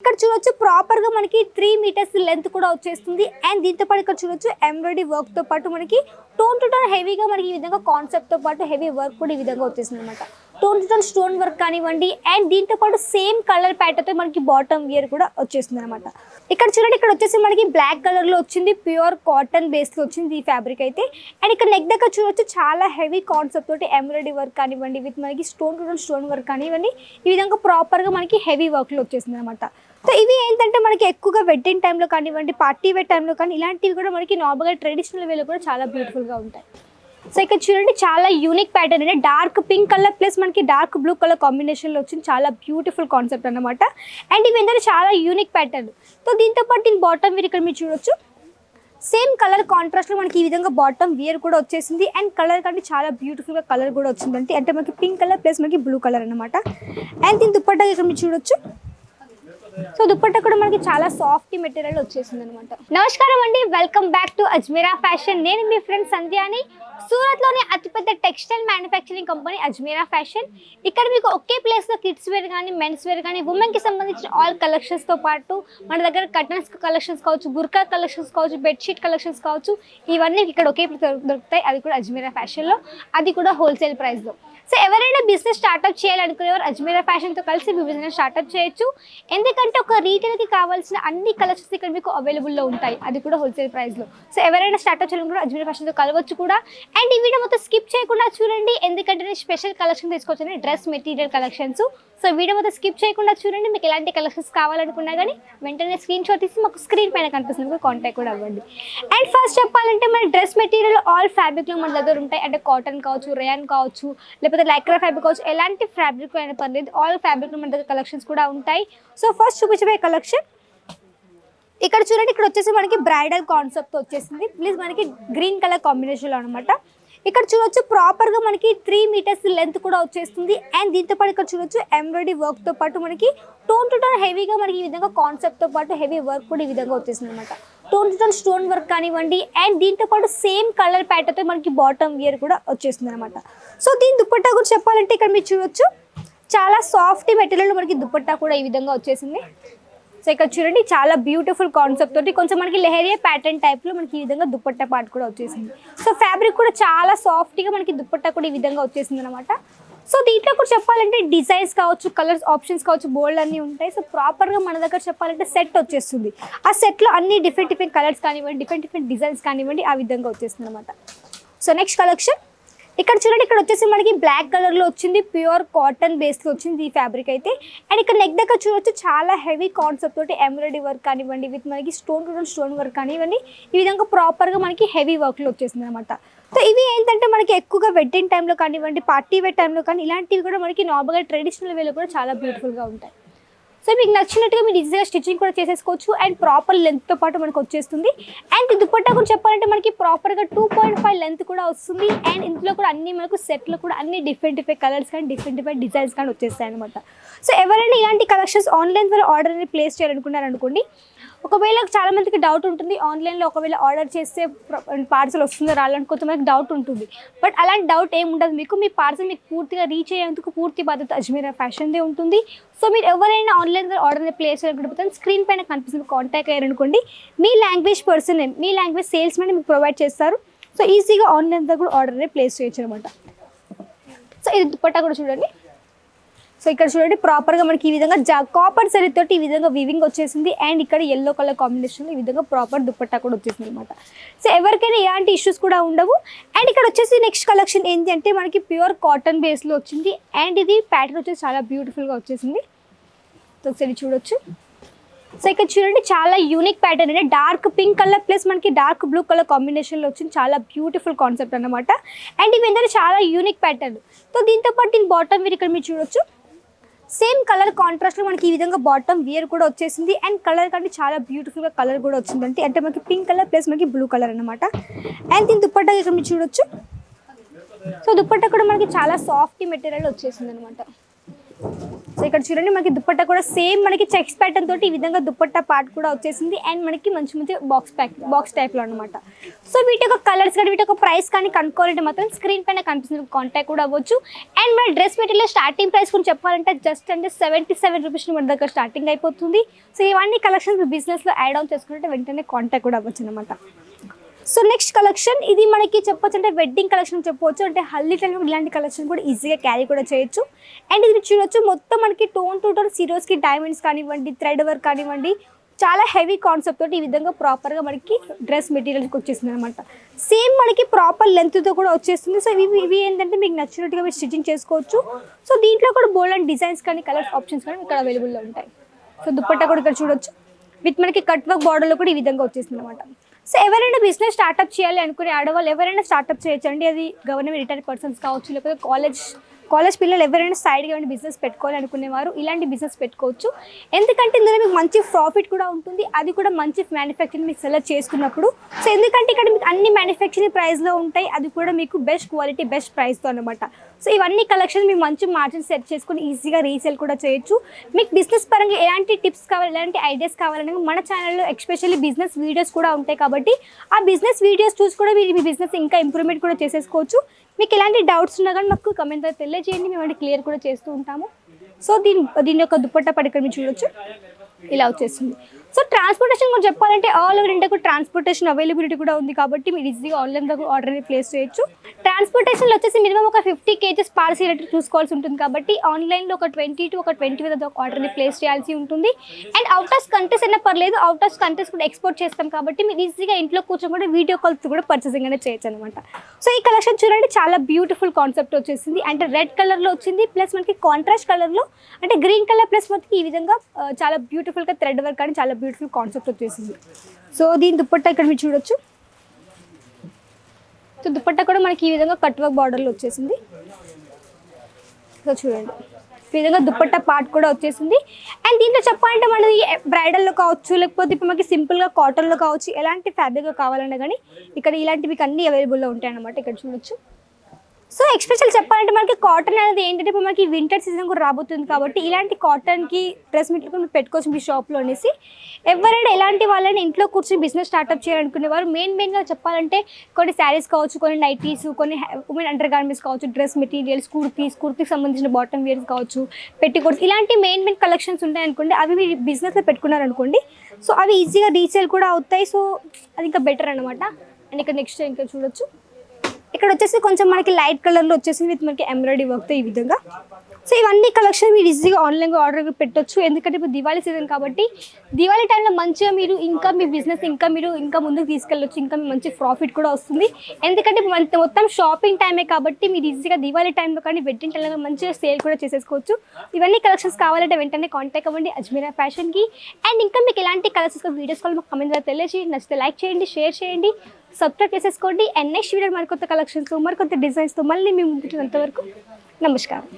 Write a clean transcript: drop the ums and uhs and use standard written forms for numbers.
ఇక్కడ చూడొచ్చు ప్రాపర్ గా మనకి 3 మీటర్స్ లెంత్ కూడా వచ్చేస్తుంది. అండ్ దీంతో పాటు ఇక్కడ చూడొచ్చు ఎంబ్రాయిడరీ వర్క్ తో పాటు మనకి టోన్ టు టోన్ హెవీగా మనకి ఈ విధంగా కాన్సెప్ట్ తో పాటు హెవీ వర్క్ కూడా ఈ విధంగా వచ్చేస్తుంది అనమాట. Tone to tone stone work కానివ్వండి. అండ్ దీంతో పాటు సేమ్ కలర్ ప్యాటర్న్ తో మనకి బాటమ్ వియర్ కూడా వచ్చేస్తుంది అనమాట. ఇక్కడ చూడండి, ఇక్కడ వచ్చేసి మనకి బ్లాక్ కలర్ లో వచ్చింది, ప్యూర్ కాటన్ బేస్ లో వచ్చింది ఈ ఫ్యాబ్రిక్ అయితే. అండ్ ఇక్కడ నెక్ దగ్గర చూడొచ్చు చాలా హెవీ కాన్సెప్ట్ తోటి ఎంబ్రాయిడరీ వర్క్ కానివ్వండి, విత్ మనకి stone to tone stone work కానివ్వండి, ఈ విధంగా ప్రాపర్ గా మనకి హెవీ వర్క్ లో వచ్చేసింది అనమాట. సో ఇవి ఏంటంటే మనకి ఎక్కువగా వెడ్డింగ్ టైంలో కానివ్వండి, పార్టీ వేర్ టైంలో కానీ ఇలాంటివి కూడా మనకి నార్మల్గా ట్రెడిషనల్ వేలో కూడా చాలా బ్యూటిఫుల్గా ఉంటాయి. సో ఇక్కడ చూడండి, చాలా యూనిక్ ప్యాటర్న్ అంటే డార్క్ పింక్ కలర్ ప్లస్ మనకి డార్క్ బ్లూ కలర్ కాంబినేషన్లో వచ్చింది. చాలా బ్యూటిఫుల్ కాన్సెప్ట్ అనమాట. అండ్ ఇవి ఏంటంటే చాలా యూనిక్ ప్యాటర్న్. సో దీంతో పాటు దీని బాటమ్ వేర్ ఇక్కడ మీరు చూడొచ్చు, సేమ్ కలర్ కాంట్రాస్ట్లో మనకి ఈ విధంగా బాటమ్ వియర్ కూడా వచ్చేసింది. అండ్ కలర్ కంటే చాలా బ్యూటిఫుల్గా కలర్ కూడా వచ్చిందంటే అంటే మనకి పింక్ కలర్ ప్లస్ మనకి బ్లూ కలర్ అనమాట. అండ్ దీని దుప్పట్టా ఇక్కడ మీరు చూడొచ్చు. సో దుప్పట్టా కూడా మనకి చాలా సాఫ్ట్ మెటీరియల్ వచ్చేసింది అనమాట. నమస్కారం అండి, welcome back to Ajmeera fashion. నేను మీ ఫ్రెండ్ సంధ్యాని. సూరత్లోని అతిపెద్ద textile manufacturing company Ajmeera fashion. ఇక్కడ మీకు ఒకే ప్లేస్లో కిడ్స్ వేర్ కానీ, మెన్స్ వేర్ కానీ, ఉమెన్కి సంబంధించిన ఆల్ కలెక్షన్స్తో పాటు మన దగ్గర కర్టన్స్ కలెక్షన్స్ కావచ్చు, బుర్కా కలెక్షన్స్ కావచ్చు, బెడ్షీట్ కలెక్షన్స్ కావచ్చు, ఇవన్నీ ఇక్కడ ఒకే దొరుకుతాయి. అది కూడా అజ్మీరా ఫ్యాషన్లో, అది కూడా హోల్సేల్ ప్రైస్లో. సో ఎవరైనా బిజినెస్ స్టార్ట్అప్ చేయాలనుకునేవారు అజ్మీరా ఫ్యాషన్తో కలిసి మీ బిజినెస్ స్టార్ట్అప్ చేయొచ్చు. ఎందుకంటే ఒక రీటైల్కి కావాల్సిన అన్ని కలెక్షన్స్ ఇక్కడ మీకు అవైలబుల్లో ఉంటాయి, అది కూడా హోల్సేల్ ప్రైస్లో. సో ఎవరైనా స్టార్ట్అప్ చేయాలనుకుంటే అజ్మీరా ఫ్యాషన్తో కలవచ్చు కూడా. అండ్ ఈ వీడియో మొత్తం స్కిప్ చేయకుండా చూడండి, ఎందుకంటే నేను స్పెషల్ కలెక్షన్ తీసుకొచ్చాను, dress material collections. So video మొత్తం స్కిప్ చేయకుండా చూడండి. మీకు ఎలాంటి కలెక్షన్స్ కావాలనుకున్నా కానీ వెంటనే స్క్రీన్ షాట్ తీసి మాకు స్క్రీన్ పైన కనిపిస్తుంది, కాంటాక్ట్ కూడా అవ్వండి. అండ్ ఫస్ట్ చెప్పాలంటే మన డ్రెస్ మెటీరియల్ ఆల్ ఫ్యాబ్రిక్లో మన దగ్గర ఉంటాయి. అంటే కాటన్ కావచ్చు, రేయాన్ కావచ్చు, లేకపోతే లైక్రా ఫ్యాబ్రిక్ కావచ్చు, ఎలాంటి ఫ్యాబ్రిక్ అయినా పర్లేదు, ఆల్ ఫ్యాబ్రిక్లో మన దగ్గర కలెక్షన్స్ కూడా ఉంటాయి. సో ఫస్ట్ చూపించబోయే కలెక్షన్ ఇక్కడ చూడండి. ఇక్కడ వచ్చేసి మనకి బ్రైడల్ కాన్సెప్ట్ వచ్చేసింది, ప్లీజ్ మనకి గ్రీన్ కలర్ కాంబినేషన్లో అనమాట. ఇక్కడ చూడొచ్చు ప్రాపర్గా మనకి 3 మీటర్స్ లెంత్ కూడా వచ్చేస్తుంది. అండ్ దీంతో పాటు ఇక్కడ చూడొచ్చు ఎంబ్రాయిడరీ వర్క్తో పాటు మనకి టోన్ టు టోన్ హెవీగా మనకి ఈ విధంగా కాన్సెప్ట్తో పాటు హెవీ వర్క్ కూడా ఈ విధంగా వచ్చేసింది అనమాట. Tone to tone stone work కానివ్వండి. అండ్ దీంతో పాటు సేమ్ కలర్ ప్యాటర్న్తో మనకి బాటమ్ వియర్ కూడా వచ్చేస్తుంది అనమాట. సో దీని దుప్పట్టా కూడా చెప్పాలంటే ఇక్కడ మీరు చూడొచ్చు, చాలా సాఫ్ట్ మెటీరియల్ మనకి దుప్పట్టా కూడా ఈ విధంగా వచ్చేసింది. సో ఇక్కడ చూడండి, చాలా బ్యూటిఫుల్ కాన్సెప్ట్ తోటి కొంచెం మనకి లెహరియా ప్యాటర్న్ టైప్లో మనకి ఈ విధంగా దుప్పట్టా పార్ట్ కూడా వచ్చేసింది. సో ఫ్యాబ్రిక్ కూడా చాలా సాఫ్ట్గా మనకి దుప్పట్టా కూడా ఈ విధంగా వచ్చేసింది అనమాట. సో దీంట్లో కూడా చెప్పాలంటే డిజైన్స్ కావచ్చు, కలర్స్ ఆప్షన్స్ కావచ్చు, బోల్డ్ అన్నీ ఉంటాయి. సో ప్రాపర్గా మన దగ్గర చెప్పాలంటే సెట్ వచ్చేస్తుంది. ఆ సెట్లో అన్ని డిఫరెంట్ కలర్స్ కానివ్వండి, డిఫరెంట్ డిజైన్స్ కానివ్వండి, ఆ విధంగా వచ్చేస్తుంది అనమాట. సో నెక్స్ట్ కలెక్షన్ ఇక్కడ చూడండి, ఇక్కడ వచ్చేసి మనకి బ్లాక్ కలర్లో వచ్చింది, ప్యూర్ కాటన్ బేస్లో వచ్చింది ఈ ఫ్యాబ్రిక్ అయితే. అండ్ ఇక్కడ నెక్ దగ్గర చూడొచ్చు చాలా హెవీ కాన్సెప్ట్ తోటి ఎంబ్రాయిడరీ వర్క్ కానివ్వండి, విత్ మనకి stone to tone stone work కానివ్వండి, ఈ విధంగా ప్రాపర్గా మనకి హెవీ వర్క్లో వచ్చేసింది అనమాట. సో ఇవి ఏంటంటే మనకి ఎక్కువగా వెడ్డింగ్ టైంలో కానివ్వండి, పార్టీ వేర్ టైంలో కానీ ఇలాంటివి కూడా మనకి నార్మల్గా ట్రెడిషనల్ వేలో కూడా చాలా బ్యూటిఫుల్గా ఉంటాయి. సో మీకు నచ్చినట్టుగా మీరు ఈజీగా స్టిచ్చింగ్ కూడా చేసేసుకోవచ్చు. అండ్ ప్రాపర్ లెంత్తో పాటు మనకు వచ్చేస్తుంది. అండ్ దుప్పట్టా కూడా చెప్పాలంటే మనకి ప్రాపర్గా 2.5 లెంత్ కూడా వస్తుంది. అండ్ ఇందులో కూడా అన్ని మనకు సెట్లో కూడా అన్ని డిఫరెంట్ కలర్స్ కానీ, డిఫరెంట్ డిజైన్స్ కానీ వచ్చేస్తాయి అనమాట. సో ఎవరైనా ఇలాంటి కలెక్షన్స్ ఆన్లైన్ ద్వారా ఆర్డర్ అనేది ప్లేస్ చేయాలనుకున్నారనుకోండి, ఒకవేళ చాలా మందికి డౌట్ ఉంటుంది, ఆన్లైన్లో ఒకవేళ ఆర్డర్ చేస్తే పార్సల్ వస్తుందో రాలని కొంతమందికి డౌట్ ఉంటుంది. బట్ అలాంటి డౌట్ ఏమి ఉండదు మీకు. మీ పార్సల్ మీకు పూర్తిగా రీచ్ అయ్యేందుకు పూర్తి బాధ్యత అజ్మీరా ఫ్యాషన్దే ఉంటుంది. సో మీరు ఎవరైనా ఆన్లైన్ ద్వారా ఆర్డర్ ప్లేస్ చేయాలనుకుంటే స్క్రీన్ పైన కనిపిస్తుంది, కాంటాక్ట్ అయ్యారనుకోండి, మీ లాంగ్వేజ్ పర్సన్, మీ లాంగ్వేజ్ సేల్స్ మ్యాన్ మీకు ప్రొవైడ్ చేస్తారు. సో ఈజీగా ఆన్లైన్ ద్వారా కూడా ఆర్డర్ అనేది ప్లేస్ చేయొచ్చు అనమాట. సో ఇది దుప్పట్టా కూడా చూడండి. సో ఇక్కడ చూడండి, ప్రాపర్గా మనకి ఈ విధంగా కాపర్ జరీ తోటి ఈ విధంగా వీవింగ్ వచ్చేసింది. అండ్ ఇక్కడ ఎల్లో కలర్ కాంబినేషన్లో ఈ విధంగా ప్రాపర్ దుప్పట్టా కూడా వచ్చేసింది అనమాట. సో ఎవరికైనా ఎలాంటి ఇష్యూస్ కూడా ఉండవు. అండ్ ఇక్కడ వచ్చేసి నెక్స్ట్ కలెక్షన్ ఏంటి అంటే మనకి ప్యూర్ కాటన్ బేస్లో వచ్చింది. అండ్ ఇది ప్యాటర్న్ వచ్చేసి చాలా బ్యూటిఫుల్గా వచ్చేసింది. సో ఒకసారి చూడొచ్చు. సో ఇక్కడ చూడండి, చాలా యూనిక్ ప్యాటర్న్ అంటే డార్క్ పింక్ కలర్ ప్లస్ మనకి డార్క్ బ్లూ కలర్ కాంబినేషన్లో వచ్చింది. చాలా బ్యూటిఫుల్ కాన్సెప్ట్ అనమాట. అండ్ ఇవి ఏంటంటే చాలా యూనిక్ ప్యాటర్న్. సో దీంతో పాటు దీని బాటమ్ వేర్ ఇక్కడ మీరు చూడొచ్చు, సేమ్ కలర్ కాంట్రాస్ట్లో మనకి ఈ విధంగా బాటమ్ వియర్ కూడా వచ్చేసింది. అండ్ కలర్ కంటే చాలా బ్యూటిఫుల్గా కలర్ కూడా వచ్చిందంటే అంటే మనకి పింక్ కలర్ ప్లస్ మనకి బ్లూ కలర్ అనమాట. అండ్ దీని దుప్పట్టా ఇక్కడ మీరు చూడొచ్చు. సో దుప్పట్టా కూడా మనకి చాలా సాఫ్ట్ మెటీరియల్ వచ్చేసింది అనమాట. సో ఇక్కడ చూడండి మనకి దుపట్టా కూడా సేమ్ మనకి చెక్స్ ప్యాటర్న్ తోటి ఈ విధంగా దుపట్టా పార్ట్ కూడా వచ్చేసింది అండ్ మనకి మంచి మంచి బాక్స్ టైప్లో అనమాట. సో వీటి యొక్క కలర్స్ కానీ వీటి యొక్క ప్రైస్ కానీ కనుక్కోవాలంటే మాత్రం స్క్రీన్ పైన కనిపిస్తుంది, కాంటాక్ట్ కూడా అవ్వచ్చు. అండ్ మన డ్రెస్ మెటీరియల్ స్టార్టింగ్ ప్రైస్ గురించి చెప్పాలంటే జస్ట్ అంటే 77 రూపీస్ మన దగ్గర స్టార్టింగ్ అయిపోతుంది. సో ఇవన్నీ కలెక్షన్స్ బిజినెస్లో యాడ్ ఆన్ చేసుకుంటే వెంటనే కాంటాక్ట్ కూడా అవ్వచ్చు అనమాట. సో నెక్స్ట్ కలెక్షన్ ఇది మనకి చెప్పొచ్చు అంటే వెడ్డింగ్ కలెక్షన్ చెప్పవచ్చు, అంటే హల్దీ టైంలో ఇలాంటి కలెక్షన్ కూడా ఈజీగా క్యారీ కూడా చేయొచ్చు. అండ్ ఇది చూడొచ్చు మొత్తం మనకి tone to tone Swarovski diamonds కానివ్వండి, థ్రెడ్ వర్క్ కానివ్వండి, చాలా హెవీ కాన్సెప్ట్ తోటి ఈ విధంగా ప్రాపర్గా మనకి డ్రెస్ మెటీరియల్స్కి వచ్చేసింది అనమాట. సేమ్ మనకి ప్రాపర్ లెంత్తో కూడా వచ్చేస్తుంది. సో ఇవి ఏంటంటే మీకు నచ్చినట్టుగా మీరు స్టిచ్చింగ్ చేసుకోవచ్చు. సో దీంట్లో కూడా బోల్డ్ అండ్ డిజైన్స్ కానీ కలర్స్ ఆప్షన్స్ కానీ ఇక్కడ అవైలబుల్లో ఉంటాయి. సో దుపట్టా కూడా ఇక్కడ చూడొచ్చు విత్ మనకి కట్ వర్క్ బార్డర్లో కూడా ఈ విధంగా వచ్చేసింది అనమాట. సో ఎవరైనా బిజినెస్ స్టార్ట్అప్ చేయాలి అనుకునే ఆడవాళ్ళు ఎవరైనా స్టార్ట్అప్ చేయొచ్చండి. అది గవర్నమెంట్ రిటైర్డ్ పర్సన్స్ కావచ్చు, లేకపోతే కాలేజ్ పిల్లలు ఎవరైనా సైడ్గా ఏమైనా బిజినెస్ పెట్టుకోవాలి అనుకునేవారు ఇలాంటి బిజినెస్ పెట్టుకోవచ్చు. ఎందుకంటే ఇందులో మీకు మంచి ప్రాఫిట్ కూడా ఉంటుంది, అది కూడా మంచి మ్యానుఫ్యాక్చరింగ్ మీకు సెలెక్ట్ చేసుకున్నప్పుడు. సో ఎందుకంటే ఇక్కడ మీకు అన్ని మ్యానుఫ్యాక్చరింగ్ ప్రైస్లో ఉంటాయి, అది కూడా మీకు బెస్ట్ క్వాలిటీ బెస్ట్ ప్రైస్తో అనమాట. సో ఇవన్నీ కలెక్షన్ మీరు మంచి మార్జిన్ సెట్ చేసుకుని ఈజీగా రీసేల్ కూడా చేయొచ్చు. మీకు బిజినెస్ పరంగా ఎలాంటి టిప్స్ కావాలి, ఎలాంటి ఐడియాస్ కావాలని మన ఛానల్లో ఎస్పెషల్లీ బిజినెస్ వీడియోస్ కూడా ఉంటాయి కాబట్టి ఆ బిజినెస్ వీడియోస్ చూసి కూడా మీరు మీ బిజినెస్ ఇంకా ఇంప్రూవ్మెంట్ కూడా చేసేసుకోవచ్చు. మీకు ఎలాంటి డౌట్స్ ఉన్నా కానీ మాకు కమెంట్ ద్వారా తెలియజేయండి, మేము క్లియర్ కూడా చేస్తూ ఉంటాము. సో దీని యొక్క దుపట్టా పడి ఇక్కడ మీరు చూడొచ్చు ఇలా వచ్చేస్తుంది. సో ట్రాన్స్పోర్టేషన్ కూడా చెప్పాలంటే ఆల్ ఓవర్ ఇండియాకు ట్రాన్స్పోర్టేషన్ అవైలబిలిటీ కూడా ఉంది కాబట్టి మీరు ఈజీగా ఆన్లైన్ దగ్గర ఆర్డర్ ప్లేస్ చేయొచ్చు. ట్రాన్స్పోర్టేషన్లో వచ్చేసి మినిమం ఒక 50 kgs పార్సల్ అయితే చూసుకోవాల్సి ఉంటుంది కాబట్టి ఆన్లైన్లో ఒక 20 to 25 ఆర్డర్ని ప్లేస్ చేయాల్సి ఉంటుంది. అండ్ అవుట్ ఆఫ్ కంట్రీస్ అయినా పర్లేదు, అవుట్ ఆఫ్ కంట్రీస్ కూడా ఎక్స్పోర్ట్ చేస్తాం కాబట్టి మీరు ఈజీగా ఇంట్లో కూర్చొని కూడా వీడియో కాల్స్ కూడా పర్చేసింగ్ అనేది చేయొచ్చు అనమాట. సో ఈ కలెక్షన్ చూడండి చాలా బ్యూటిఫుల్ కాన్సెప్ట్ వచ్చేసింది, అంటే రెడ్ కలర్లో వచ్చింది ప్లస్ మనకి కాంట్రాస్ట్ కలర్లో అంటే గ్రీన్ కలర్ ప్లస్ మనకి ఈ విధంగా చాలా బ్యూటిఫుల్గా థ్రెడ్ వర్క్ కానీ చాలా బ్యూటిఫుల్ కాన్సెప్ట్ వచ్చేసింది. సో దీని దుపట్టా ఇక్కడ మీరు చూడొచ్చు. సో దుపట్టా కూడా మనకి ఈ విధంగా కట్ వర్క్ బార్డర్లో వచ్చేసింది. సో చూడండి ఈ విధంగా దుపట్టా పార్ట్ కూడా వచ్చేసింది. అండ్ దీంట్లో చెప్పాలంటే మనది బ్రైడల్లో కావచ్చు, లేకపోతే ఇప్పుడు మనకి సింపుల్గా కాటన్లో కావచ్చు, ఎలాంటి ఫ్యాబ్రిక్లో కావాలన్నా కానీ ఇక్కడ ఇలాంటి మీకు అన్ని అవైలబుల్లో ఉంటాయి అన్నమాట. ఇక్కడ చూడొచ్చు. సో ఎక్స్పెషల్ చెప్పాలంటే మనకి కాటన్ అనేది ఏంటంటే ఇప్పుడు మనకి వింటర్ సీజన్ కూడా రాబోతుంది కాబట్టి ఇలాంటి కాటన్కి డ్రెస్ మెటీరియల్ మీరు పెట్టుకోవచ్చు మీ షాప్లో అనేసి. ఎవరైనా ఎలాంటి వాళ్ళని ఇంట్లో కూర్చొని బిజినెస్ స్టార్ట్అప్ చేయాలనుకునేవారు మెయిన్గా చెప్పాలంటే కొన్ని శారీస్ కావచ్చు, కొన్ని నైటీస్, కొన్ని ఉమెన్ అండర్ గార్మెంట్స్ కావచ్చు, డ్రెస్ మెటీరియల్స్, కుర్తీకి సంబంధించిన బాటమ్ వేర్స్ కావచ్చు, పెట్టికోట్స్, ఇలాంటి మెయిన్ కలెక్షన్స్ ఉంటాయనుకోండి. అవి మీరు బిజినెస్లో పెట్టుకున్నారనుకోండి సో అవి ఈజీగా రీసేల్ కూడా అవుతాయి. సో అది ఇంకా బెటర్ అనమాట. అండ్ ఇక్కడ నెక్స్ట్ ఇంకా చూడొచ్చు ఇక్కడ వచ్చేసి కొంచెం మనకి లైట్ కలర్లో వచ్చేసి విత్ మనకి ఎంబ్రాయిడరీ వర్క్తో ఈ విధంగా. సో ఇవన్నీ కలెక్షన్ మీరు ఈజీగా ఆన్లైన్గా ఆర్డర్ పెట్టొచ్చు. ఎందుకంటే ఇప్పుడు దివాళీ సీజన్ కాబట్టి దివాళీ టైంలో మంచిగా మీరు ఇంకా మీ బిజినెస్ ఇంకా ముందుకు తీసుకెళ్ళొచ్చు, ఇంకా మంచి ప్రాఫిట్ కూడా వస్తుంది. ఎందుకంటే మొత్తం షాపింగ్ టైమే కాబట్టి మీరు ఈజీగా దివాళీ టైంలో కానీ వెడ్డింగ్ టైంలో మంచిగా సేల్ కూడా చేసేసుకోవచ్చు. ఇవన్నీ కలెక్షన్స్ కావాలంటే వెంటనే కాంటాక్ట్ అవ్వండి అజ్మీరా ఫ్యాషన్కి. అండ్ ఇంకా మీకు ఎలాంటి కలెక్షన్స్ వీడియోస్ కావాలి మాకు కమెంట్ ద్వారా తెలియజేయండి. నచ్చితే లైక్ చేయండి, షేర్ చేయండి, సబ్స్క్రైబ్ చేసేసుకోండి. అండ్ నెక్స్ట్ వీడియో మరికొత్త కలెక్షన్స్తో మరికొత్త డిజైన్స్తో మళ్ళీ మేము ముందుకు అంతవరకు నమస్కారం.